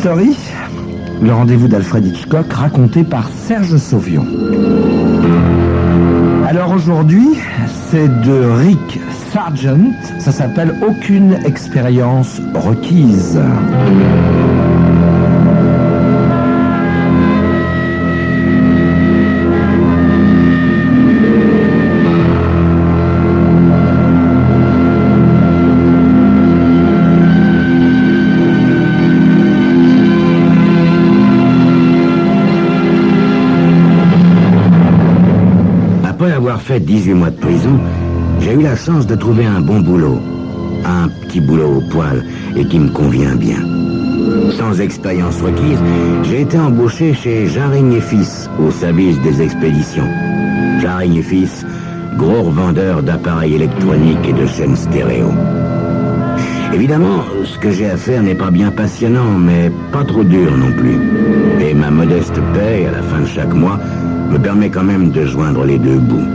Story, le rendez-vous d'Alfred Hitchcock raconté par Serge Sauvion. Alors aujourd'hui, c'est de Rick Sargent, ça s'appelle Aucune expérience requise. Fait 18 mois de prison, j'ai eu la chance de trouver un bon boulot. Un petit boulot au poil et qui me convient bien. Sans expérience requise, j'ai été embauché chez Jaring et Fils au service des expéditions. Jaring et Fils, gros revendeur d'appareils électroniques et de chaînes stéréo. Évidemment, ce que j'ai à faire n'est pas bien passionnant, mais pas trop dur non plus. Et ma modeste paie, à la fin de chaque mois, me permet quand même de joindre les deux bouts.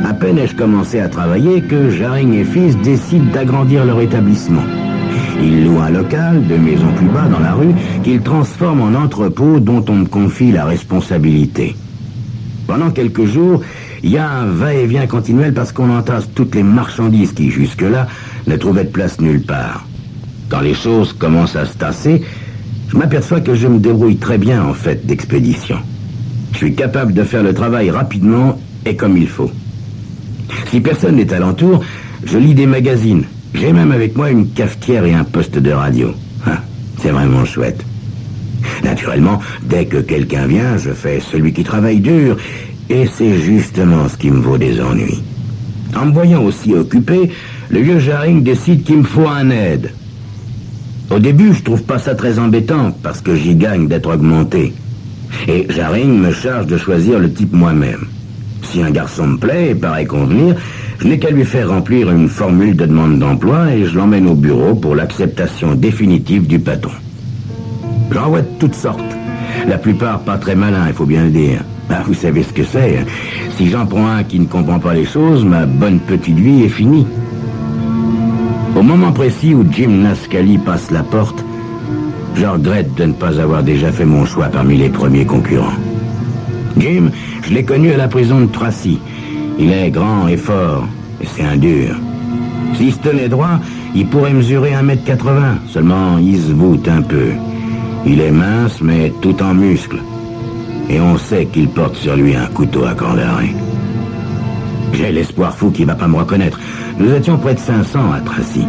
À peine ai-je commencé à travailler que Jaring et Fils décident d'agrandir leur établissement. Ils louent un local, 2 maisons plus bas dans la rue, qu'ils transforment en entrepôt dont on me confie la responsabilité. Pendant quelques jours, il y a un va-et-vient continuel parce qu'on entasse toutes les marchandises qui, jusque-là, ne trouvaient de place nulle part. Quand les choses commencent à se tasser, je m'aperçois que je me débrouille très bien en fait d'expédition. Je suis capable de faire le travail rapidement et comme il faut. Si personne n'est alentour, je lis des magazines. J'ai même avec moi une cafetière et un poste de radio. C'est vraiment chouette. Naturellement, dès que quelqu'un vient, je fais celui qui travaille dur, et c'est justement ce qui me vaut des ennuis. En me voyant aussi occupé, le vieux Jaring décide qu'il me faut un aide. Au début, je trouve pas ça très embêtant, parce que j'y gagne d'être augmenté. Et Jaring me charge de choisir le type moi-même. Si un garçon me plaît et paraît convenir, je n'ai qu'à lui faire remplir une formule de demande d'emploi et je l'emmène au bureau pour l'acceptation définitive du patron. J'en vois de toutes sortes. La plupart pas très malins, il faut bien le dire. Vous savez ce que c'est. Si j'en prends un qui ne comprend pas les choses, ma bonne petite vie est finie. Au moment précis où Jim Nascali passe la porte, je regrette de ne pas avoir déjà fait mon choix parmi les premiers concurrents. Jim, je l'ai connu à la prison de Tracy. Il est grand et fort, et c'est un dur. S'il se tenait droit, il pourrait mesurer 1m80, seulement il se voûte un peu. Il est mince, mais tout en muscles. Et on sait qu'il porte sur lui un couteau à corps d'arrêt. J'ai l'espoir fou qu'il va pas me reconnaître. Nous étions près de 500 à Tracy.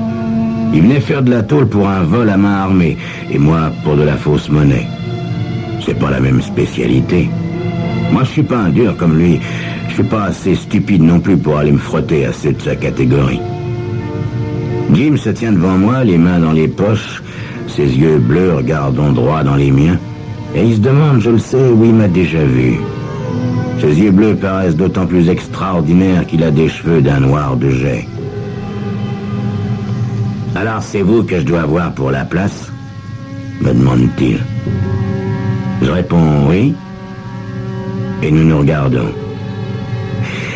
Il venait faire de la tôle pour un vol à main armée, et moi pour de la fausse monnaie. C'est pas la même spécialité. Moi, je suis pas un dur comme lui. Je suis pas assez stupide non plus pour aller me frotter à ceux de sa catégorie. Jim se tient devant moi, les mains dans les poches, ses yeux bleus regardant droit dans les miens, et il se demande, je le sais, où il m'a déjà vu. Ses yeux bleus paraissent d'autant plus extraordinaires qu'il a des cheveux d'un noir de jais. « Alors, c'est vous que je dois voir pour la place ?» me demande-t-il. Je réponds « oui ». Et nous nous regardons.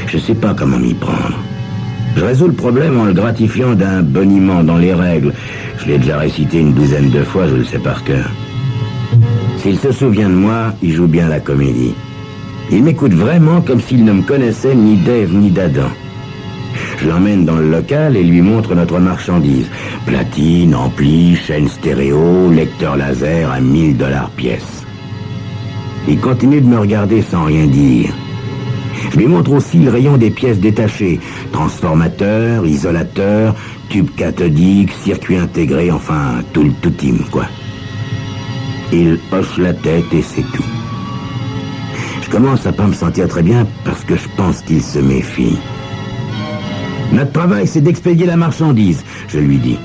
Je sais pas comment m'y prendre. Je résous le problème en le gratifiant d'un boniment dans les règles. Je l'ai déjà récité une 12aine de fois, je le sais par cœur. S'il se souvient de moi, il joue bien la comédie. Il m'écoute vraiment comme s'il ne me connaissait ni d'Ève ni d'Adam. Je l'emmène dans le local et lui montre notre marchandise. Platine, ampli, chaîne stéréo, lecteur laser à $1000 pièce. Il continue de me regarder sans rien dire. Je lui montre aussi le rayon des pièces détachées. Transformateur, isolateur, tube cathodique, circuit intégré, enfin, tout le tout-team, quoi. Il hoche la tête et c'est tout. Je commence à pas me sentir très bien parce que je pense qu'il se méfie. Notre travail, c'est d'expédier la marchandise, je lui dis.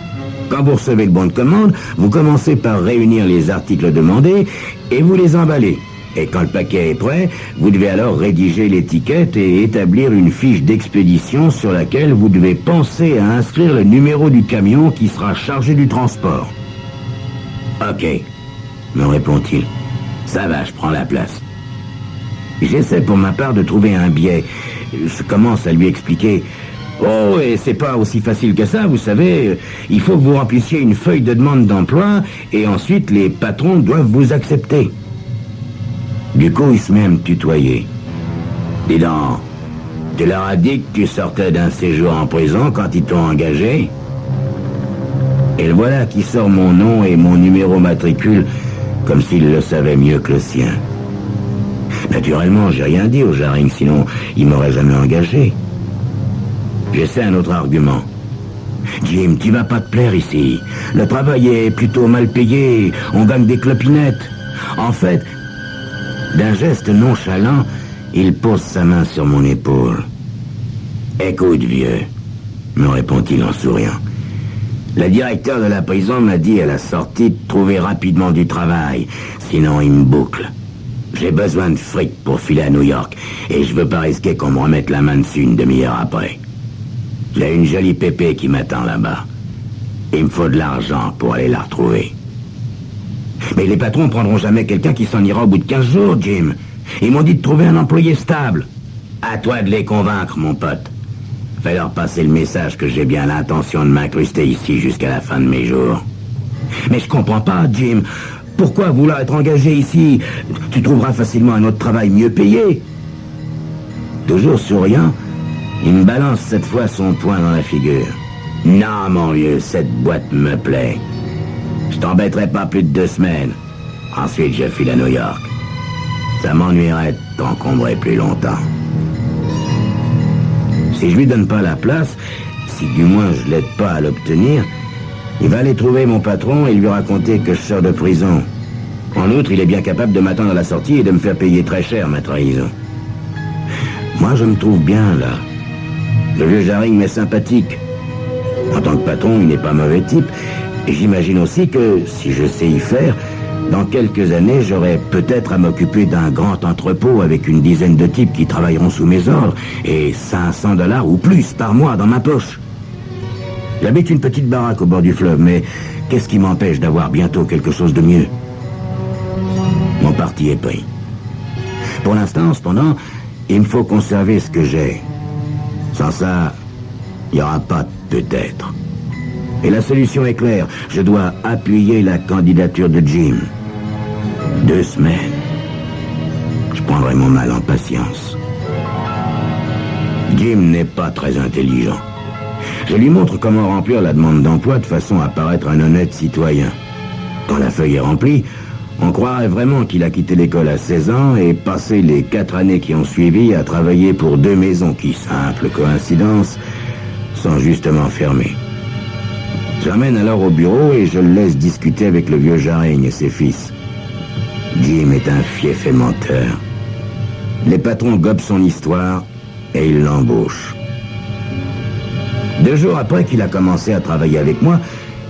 Quand vous recevez le bon de commande, vous commencez par réunir les articles demandés et vous les emballez. Et quand le paquet est prêt, vous devez alors rédiger l'étiquette et établir une fiche d'expédition sur laquelle vous devez penser à inscrire le numéro du camion qui sera chargé du transport. Ok, me répond-il. Ça va, je prends la place. J'essaie pour ma part de trouver un biais. Je commence à lui expliquer. Oh, et c'est pas aussi facile que ça, vous savez. Il faut que vous remplissiez une feuille de demande d'emploi et ensuite les patrons doivent vous accepter. Du coup, il se met à me tutoyer. Dis donc, tu leur as dit que tu sortais d'un séjour en prison quand ils t'ont engagé? Et le voilà qui sort mon nom et mon numéro matricule comme s'il le savait mieux que le sien. Naturellement, j'ai rien dit au Jaring, sinon il m'aurait jamais engagé. J'essaie un autre argument. Jim, tu vas pas te plaire ici. Le travail est plutôt mal payé, on gagne des clopinettes. En fait, d'un geste nonchalant, il pose sa main sur mon épaule. Écoute, vieux, me répond-il en souriant. La directeur de la prison m'a dit à la sortie de trouver rapidement du travail, sinon il me boucle. J'ai besoin de fric pour filer à New York, et je veux pas risquer qu'on me remette la main dessus une demi-heure après. J'ai une jolie pépée qui m'attend là-bas. Il me faut de l'argent pour aller la retrouver. Mais les patrons prendront jamais quelqu'un qui s'en ira au bout de 15 jours, Jim. Ils m'ont dit de trouver un employé stable. À toi de les convaincre, mon pote. Fais leur passer le message que j'ai bien l'intention de m'incruster ici jusqu'à la fin de mes jours. Mais je comprends pas, Jim. Pourquoi vouloir être engagé ici? Tu trouveras facilement un autre travail mieux payé. Toujours souriant, il me balance cette fois son poing dans la figure. Non, mon vieux, cette boîte me plaît. Je t'embêterai pas plus de 2 semaines. Ensuite, je file à New York. Ça m'ennuierait de t'encombrer plus longtemps. Si je lui donne pas la place, si du moins je l'aide pas à l'obtenir, il va aller trouver mon patron et lui raconter que je sors de prison. En outre, il est bien capable de m'attendre à la sortie et de me faire payer très cher ma trahison. Moi, je me trouve bien là. Le vieux Jaring m'est sympathique. En tant que patron, il n'est pas mauvais type. Et j'imagine aussi que, si je sais y faire, dans quelques années, j'aurai peut-être à m'occuper d'un grand entrepôt avec une dizaine de types qui travailleront sous mes ordres et $500 ou plus par mois dans ma poche. J'habite une petite baraque au bord du fleuve, mais qu'est-ce qui m'empêche d'avoir bientôt quelque chose de mieux? Mon parti est pris. Pour l'instant, cependant, il me faut conserver ce que j'ai. Sans ça, il n'y aura pas de peut-être. Et la solution est claire. Je dois appuyer la candidature de Jim. 2 semaines. Je prendrai mon mal en patience. Jim n'est pas très intelligent. Je lui montre comment remplir la demande d'emploi de façon à paraître un honnête citoyen. Quand la feuille est remplie, on croirait vraiment qu'il a quitté l'école à 16 ans et passé les 4 années qui ont suivi à travailler pour 2 maisons qui, simple coïncidence, sont justement fermées. J'emmène alors au bureau et je le laisse discuter avec le vieux Jaring et ses fils. Jim est un fief et menteur. Les patrons gobent son histoire et ils l'embauchent. 2 jours après qu'il a commencé à travailler avec moi,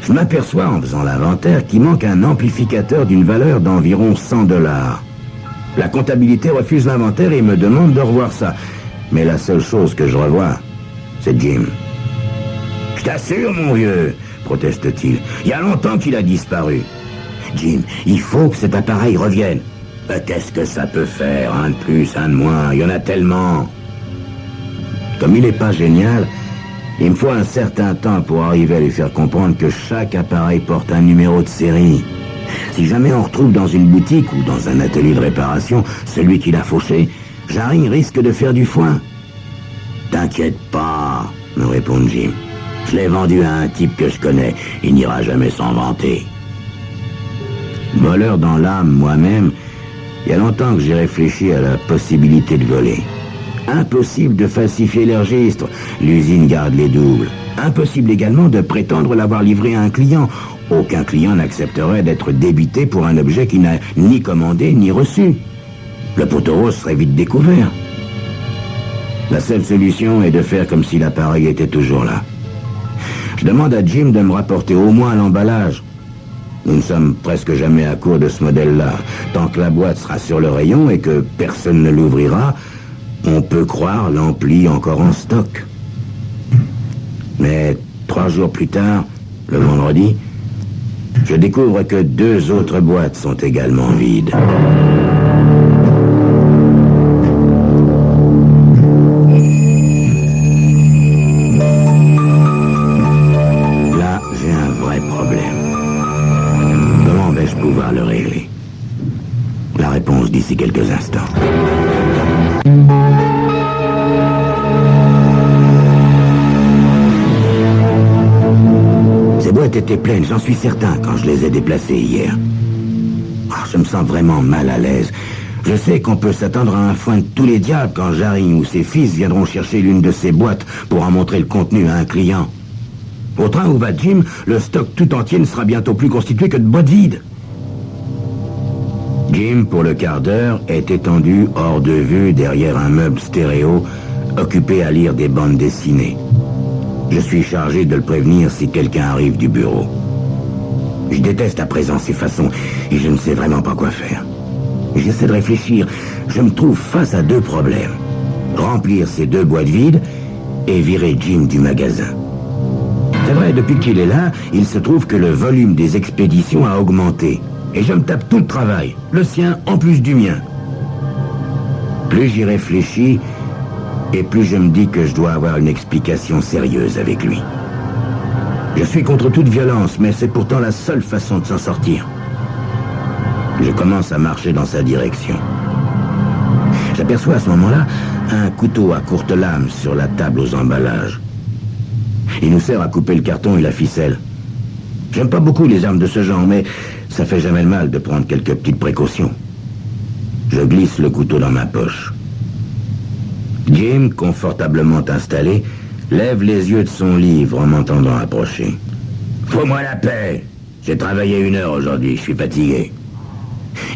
je m'aperçois en faisant l'inventaire qu'il manque un amplificateur d'une valeur d'environ $100. La comptabilité refuse l'inventaire et me demande de revoir ça. Mais la seule chose que je revois, c'est Jim. Je t'assure, mon vieux, proteste-t-il. Il y a longtemps qu'il a disparu. Jim, il faut que cet appareil revienne. Qu'est-ce que ça peut faire? Un de plus, un de moins, il y en a tellement. Comme il n'est pas génial, il me faut un certain temps pour arriver à lui faire comprendre que chaque appareil porte un numéro de série. Si jamais on retrouve dans une boutique ou dans un atelier de réparation celui qui l'a fauché, Jaring risque de faire du foin. T'inquiète pas, me répond Jim. Je l'ai vendu à un type que je connais. Il n'ira jamais s'en vanter. Voleur dans l'âme moi-même, il y a longtemps que j'ai réfléchi à la possibilité de voler. Impossible de falsifier les registres. L'usine garde les doubles. Impossible également de prétendre l'avoir livré à un client. Aucun client n'accepterait d'être débité pour un objet qu'il n'a ni commandé ni reçu. Le poteau rose serait vite découvert. La seule solution est de faire comme si l'appareil était toujours là. Je demande à Jim de me rapporter au moins l'emballage. Nous ne sommes presque jamais à court de ce modèle-là. Tant que la boîte sera sur le rayon et que personne ne l'ouvrira, on peut croire l'ampli encore en stock. Mais 3 jours plus tard, le vendredi, je découvre que 2 autres boîtes sont également vides. d'ici quelques instants. Ces boîtes étaient pleines, j'en suis certain, quand je les ai déplacées hier. Oh, je me sens vraiment mal à l'aise. Je sais qu'on peut s'attendre à un foin de tous les diables quand Jarry ou ses fils viendront chercher l'une de ces boîtes pour en montrer le contenu à un client. Au train où va Jim, le stock tout entier ne sera bientôt plus constitué que de boîtes vides. Jim, pour le quart d'heure, est étendu hors de vue derrière un meuble stéréo, occupé à lire des bandes dessinées. Je suis chargé de le prévenir si quelqu'un arrive du bureau. Je déteste à présent ces façons et je ne sais vraiment pas quoi faire. J'essaie de réfléchir. Je me trouve face à deux problèmes. Remplir ces deux boîtes vides et virer Jim du magasin. C'est vrai, depuis qu'il est là, il se trouve que le volume des expéditions a augmenté. Et je me tape tout le travail, le sien en plus du mien. Plus j'y réfléchis, et plus je me dis que je dois avoir une explication sérieuse avec lui. Je suis contre toute violence, mais c'est pourtant la seule façon de s'en sortir. Je commence à marcher dans sa direction. J'aperçois à ce moment-là un couteau à courte lame sur la table aux emballages. Il nous sert à couper le carton et la ficelle. J'aime pas beaucoup les armes de ce genre, mais ça fait jamais le mal de prendre quelques petites précautions. Je glisse le couteau dans ma poche. Jim, confortablement installé, lève les yeux de son livre en m'entendant approcher. « Fous-moi la paix! J'ai travaillé 1 heure aujourd'hui, je suis fatigué. »«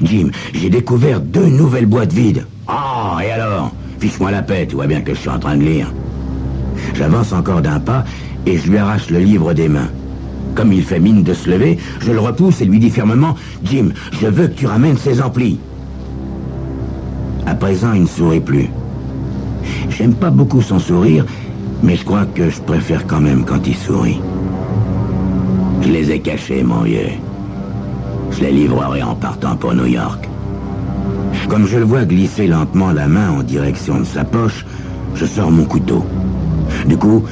Jim, j'ai découvert 2 nouvelles boîtes vides. »« Ah, et alors? Fiche-moi la paix, tu vois bien que je suis en train de lire. » J'avance encore d'un pas et je lui arrache le livre des mains. Comme il fait mine de se lever, je le repousse et lui dis fermement « Jim, je veux que tu ramènes ces amplis. » À présent, il ne sourit plus. J'aime pas beaucoup son sourire, mais je crois que je préfère quand même quand il sourit. Je les ai cachés, mon vieux. Je les livrerai en partant pour New York. Comme je le vois glisser lentement la main en direction de sa poche, je sors mon couteau. Du coup,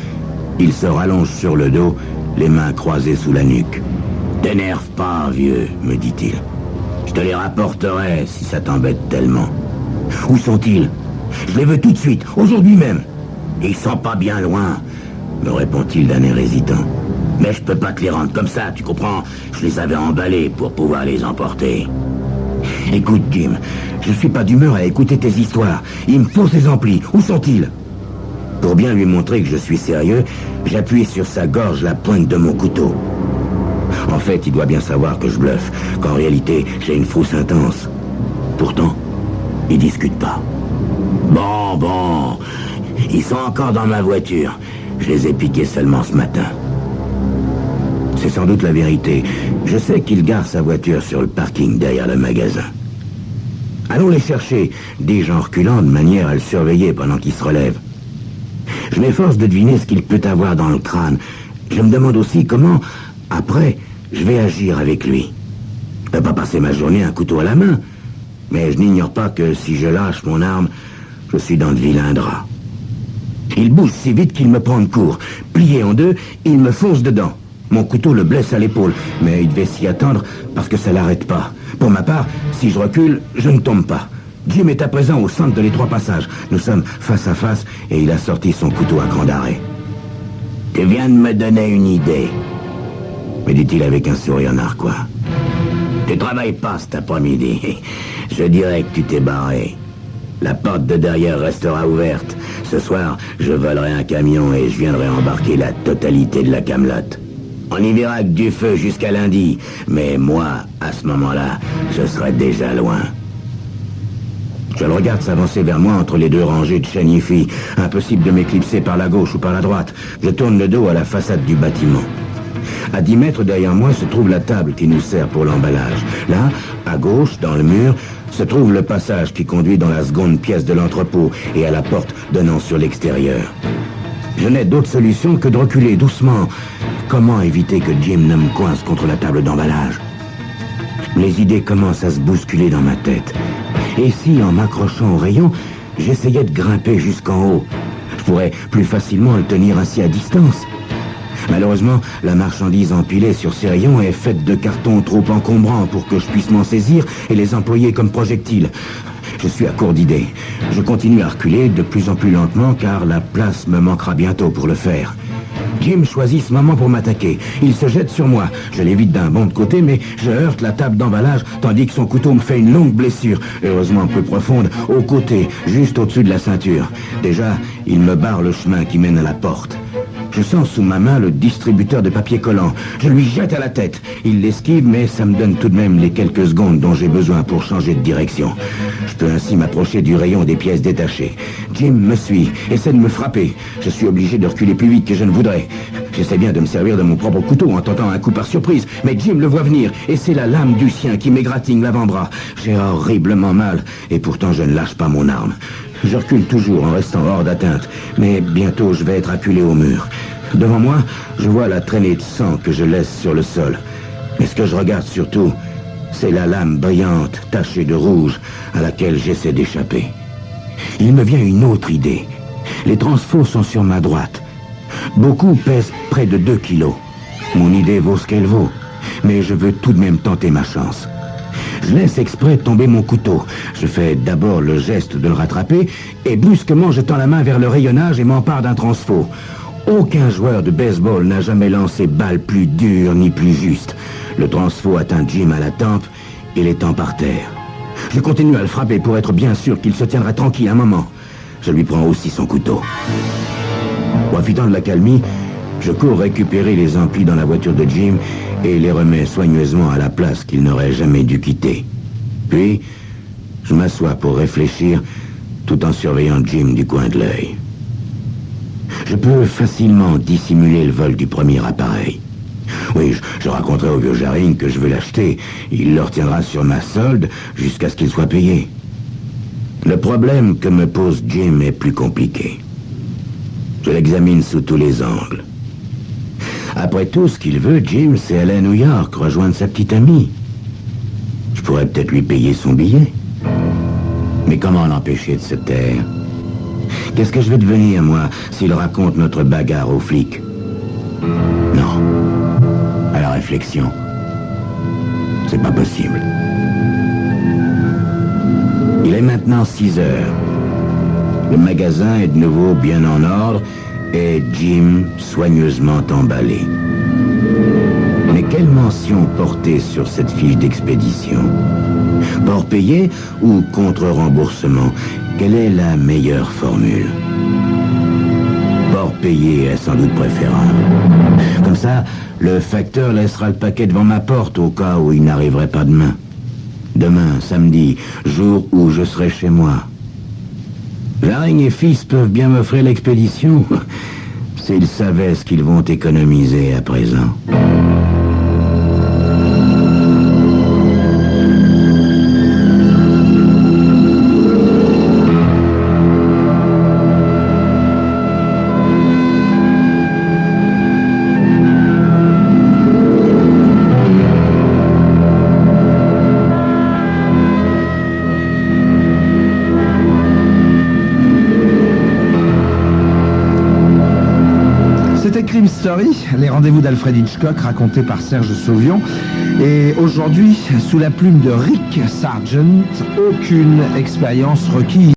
il se rallonge sur le dos, les mains croisées sous la nuque. « T'énerve pas, vieux, me dit-il. Je te les rapporterai si ça t'embête tellement. »« Où sont-ils? Je les veux tout de suite, aujourd'hui même. »« Ils sont pas bien loin, me répond-il d'un air hésitant. Mais je peux pas te les rendre comme ça, tu comprends? Je les avais emballés pour pouvoir les emporter. »« Écoute, Jim, je suis pas d'humeur à écouter tes histoires. Il me faut ces amplis. Où sont-ils? » Pour bien lui montrer que je suis sérieux, j'appuie sur sa gorge la pointe de mon couteau. En fait, il doit bien savoir que je bluffe, qu'en réalité, j'ai une frousse intense. Pourtant, il discute pas. Bon, ils sont encore dans ma voiture. Je les ai piqués seulement ce matin. C'est sans doute la vérité. Je sais qu'il gare sa voiture sur le parking derrière le magasin. Allons les chercher, dis-je en reculant de manière à le surveiller pendant qu'il se relève. Je m'efforce de deviner ce qu'il peut avoir dans le crâne. Je me demande aussi comment, après, je vais agir avec lui. Je ne peux pas passer ma journée un couteau à la main. Mais je n'ignore pas que si je lâche mon arme, je suis dans de vilains draps. Il bouge si vite qu'il me prend de court. Plié en deux, il me fonce dedans. Mon couteau le blesse à l'épaule, mais il devait s'y attendre parce que ça l'arrête pas. Pour ma part, si je recule, je ne tombe pas. Jim est à présent au centre de l'étroit passage. Nous sommes face à face et il a sorti son couteau à grand arrêt. « Tu viens de me donner une idée, » me dit-il avec un sourire narquois. « Tu travailles pas cet après-midi. Je dirais que tu t'es barré. La porte de derrière restera ouverte. Ce soir, je volerai un camion et je viendrai embarquer la totalité de la camelote. On y verra que du feu jusqu'à lundi. Mais moi, à ce moment-là, je serai déjà loin. » Je le regarde s'avancer vers moi entre les 2 rangées de chenilles. Impossible de m'éclipser par la gauche ou par la droite. Je tourne le dos à la façade du bâtiment. À 10 mètres derrière moi se trouve la table qui nous sert pour l'emballage. Là, à gauche, dans le mur, se trouve le passage qui conduit dans la seconde pièce de l'entrepôt et à la porte donnant sur l'extérieur. Je n'ai d'autre solution que de reculer doucement. Comment éviter que Jim ne me coince contre la table d'emballage? Les idées commencent à se bousculer dans ma tête. Et si, en m'accrochant au rayon, j'essayais de grimper jusqu'en haut? Je pourrais plus facilement le tenir ainsi à distance. Malheureusement, la marchandise empilée sur ces rayons est faite de cartons trop encombrants pour que je puisse m'en saisir et les employer comme projectiles. Je suis à court d'idées. Je continue à reculer de plus en plus lentement car la place me manquera bientôt pour le faire. Jim choisit ce moment pour m'attaquer. Il se jette sur moi. Je l'évite d'un bond de côté, mais je heurte la table d'emballage, tandis que son couteau me fait une longue blessure, heureusement peu profonde, au côté, juste au-dessus de la ceinture. Déjà, il me barre le chemin qui mène à la porte. Je sens sous ma main le distributeur de papier collant. Je lui jette à la tête. Il l'esquive, mais ça me donne tout de même les quelques secondes dont j'ai besoin pour changer de direction. Je peux ainsi m'approcher du rayon des pièces détachées. Jim me suit, essaie de me frapper. Je suis obligé de reculer plus vite que je ne voudrais. J'essaie bien de me servir de mon propre couteau en tentant un coup par surprise, mais Jim le voit venir, et c'est la lame du sien qui m'égratigne l'avant-bras. J'ai horriblement mal, et pourtant je ne lâche pas mon arme. Je recule toujours en restant hors d'atteinte, mais bientôt je vais être acculé au mur. Devant moi, je vois la traînée de sang que je laisse sur le sol. Mais ce que je regarde surtout, c'est la lame brillante, tachée de rouge, à laquelle j'essaie d'échapper. Il me vient une autre idée. Les transfos sont sur ma droite. Beaucoup pèsent près de 2 kilos. Mon idée vaut ce qu'elle vaut, mais je veux tout de même tenter ma chance. Je laisse exprès tomber mon couteau. Je fais d'abord le geste de le rattraper, et brusquement je tends la main vers le rayonnage et m'empare d'un transfo. Aucun joueur de baseball n'a jamais lancé balle plus dure ni plus juste. Le transfo atteint Jim à la tempe, il étend par terre. Je continue à le frapper pour être bien sûr qu'il se tiendra tranquille un moment. Je lui prends aussi son couteau. Profitant de l'accalmie, je cours récupérer les amplis dans la voiture de Jim et les remets soigneusement à la place qu'il n'aurait jamais dû quitter. Puis, je m'assois pour réfléchir tout en surveillant Jim du coin de l'œil. Je peux facilement dissimuler le vol du premier appareil. Oui, je raconterai au vieux Jaring que je veux l'acheter. Il le retiendra sur ma solde jusqu'à ce qu'il soit payé. Le problème que me pose Jim est plus compliqué. Je l'examine sous tous les angles. Après tout, ce qu'il veut, Jim, c'est aller à New York, rejoindre sa petite amie. Je pourrais peut-être lui payer son billet. Mais comment l'empêcher de se taire? Qu'est-ce que je vais devenir, moi, s'il raconte notre bagarre aux flics? Non. À la réflexion, c'est pas possible. Il est maintenant 6 heures. Le magasin est de nouveau bien en ordre et Jim soigneusement emballé. Mais quelle mention porter sur cette fiche d'expédition? Port payé ou contre-remboursement? Quelle est la meilleure formule? Port payé est sans doute préférable. Comme ça, le facteur laissera le paquet devant ma porte au cas où il n'arriverait pas demain. Demain, samedi, jour où je serai chez moi. Jaring et fils peuvent bien m'offrir l'expédition s'ils savaient ce qu'ils vont économiser à présent. Crime Story, les rendez-vous d'Alfred Hitchcock racontés par Serge Sauvion. Et aujourd'hui, sous la plume de Rick Sargent, aucune expérience requise.